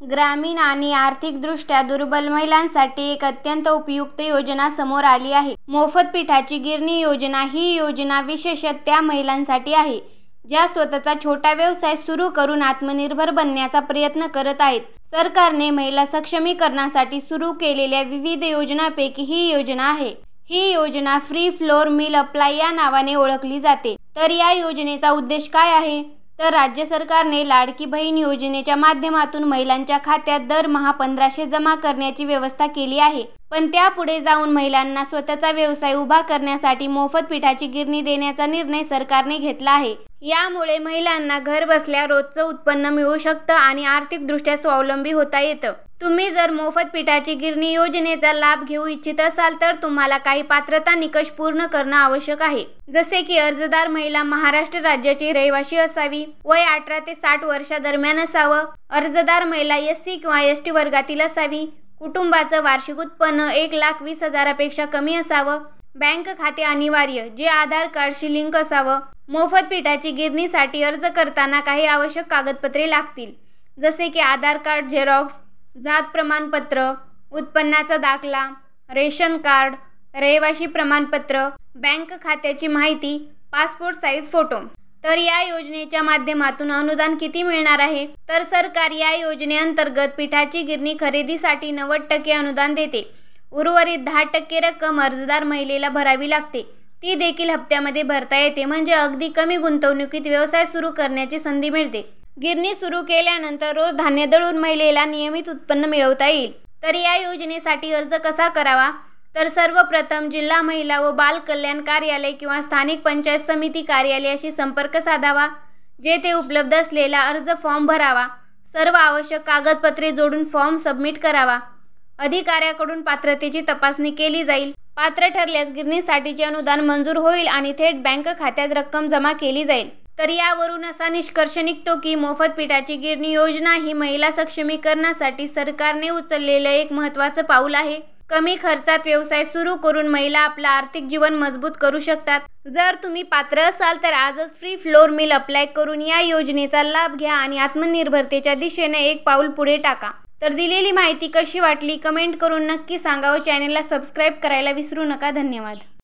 ग्रामीण आणि आर्थिकदृष्ट्या दुर्बल महिलांसाठी एक अत्यंत उपयुक्त योजना समोर आली आहे. मोफत पिठाची गिरणी योजना ही योजना विशेषतः त्या महिलांसाठी आहे, ज्या स्वतःचा छोटा व्यवसाय सुरू करून आत्मनिर्भर बनण्याचा प्रयत्न करत आहेत. सरकारने महिला सक्षमीकरणासाठी सुरू केलेल्या विविध योजनांपैकी ही योजना आहे. ही योजना फ्री फ्लोर मिल अप्लाय या नावाने ओळखली जाते. तर या योजनेचा उद्देश काय आहे? तर राज्य सरकारने लाडकी बहीण योजनेच्या माध्यमातून महिलांच्या खात्यात दरमहा 1500 जमा करण्याची व्यवस्था केली आहे. पण त्यापुढे जाऊन महिलांना स्वतःचा व्यवसाय उभा करण्यासाठी मोफत पिठाची गिरणी देण्याचा निर्णय सरकारने घेतला आहे. यामुळे महिलांना घरबसल्या रोजचं उत्पन्न मिळू शकतं आणि आर्थिकदृष्ट्या स्वावलंबी होता येतं. तुम्ही जर मोफत पिठाची गिरणी योजनेचा लाभ घेऊ इच्छित असाल तर तुम्हाला काही पात्रता निकष पूर्ण करणं आवश्यक आहे. जसे की अर्जदार महिला महाराष्ट्र राज्याची रहिवासी असावी, वय 18 ते 60 वर्षादरम्यान असावं, अर्जदार महिला SC किंवा ST वर्गातील असावी, कुटुंबाचं वार्षिक उत्पन्न 1,20,000 पेक्षा कमी असावं, बँक खाते अनिवार्य जे आधार कार्डशी लिंक असावं. मोफत पिठाची गिरणीसाठी अर्ज करताना काही आवश्यक कागदपत्रे लागतील, जसे की आधार कार्ड झेरॉक्स, जात प्रमाणपत्र, उत्पन्नाचा दाखला, रेशन कार्ड, रहिवासी प्रमाणपत्र, बँक खात्याची माहिती, पासपोर्ट साईज फोटो. तर या योजनेच्या माध्यमातून अनुदान किती मिळणार आहे? तर सरकार या योजनेअंतर्गत पिठाची गिरणी खरेदीसाठी 90% अनुदान देते. उर्वरित 10% रक्कम अर्जदार महिलेला भरावी लागते. ती देखील हप्त्यामध्ये भरता येते, म्हणजे अगदी कमी गुंतवणुकीत व्यवसाय सुरू करण्याची संधी मिळते. गिरणी सुरू केल्यानंतर रोज धान्य दळून महिलेला नियमित उत्पन्न मिळवता येईल. तर या योजनेसाठी अर्ज कसा करावा? तर सर्वप्रथम जिल्हा महिला व बाल कल्याण कार्यालय किंवा स्थानिक पंचायत समिती कार्यालयाशी संपर्क साधावा. जेथे उपलब्ध असलेला अर्ज फॉर्म भरावा. सर्व आवश्यक कागदपत्रे जोडून फॉर्म सबमिट करावा. अधिकाऱ्याकडून पात्रतेची तपासणी केली जाईल. पात्र ठरल्यास गिरणीसाठीचे अनुदान मंजूर होईल आणि थेट बँक खात्यात रक्कम जमा केली जाईल. तर यावरून असा निष्कर्ष निघतो की मोफत पिठाची गिरणी योजना ही महिला सक्षमीकरणासाठी सरकारने उचललेलं एक महत्त्वाचं पाऊल आहे. कमी खर्चात व्यवसाय सुरू करून महिला आपलं आर्थिक जीवन मजबूत करू शकतात. जर तुम्ही पात्र असाल तर आजच फ्री फ्लोर मिल अप्लाय करून या योजनेचा लाभ घ्या आणि आत्मनिर्भरतेच्या दिशेने एक पाऊल पुढे टाका. तर दिलेली माहिती कशी वाटली कमेंट करून नक्की सांगा व चॅनलला सबस्क्राईब करायला विसरू नका. धन्यवाद.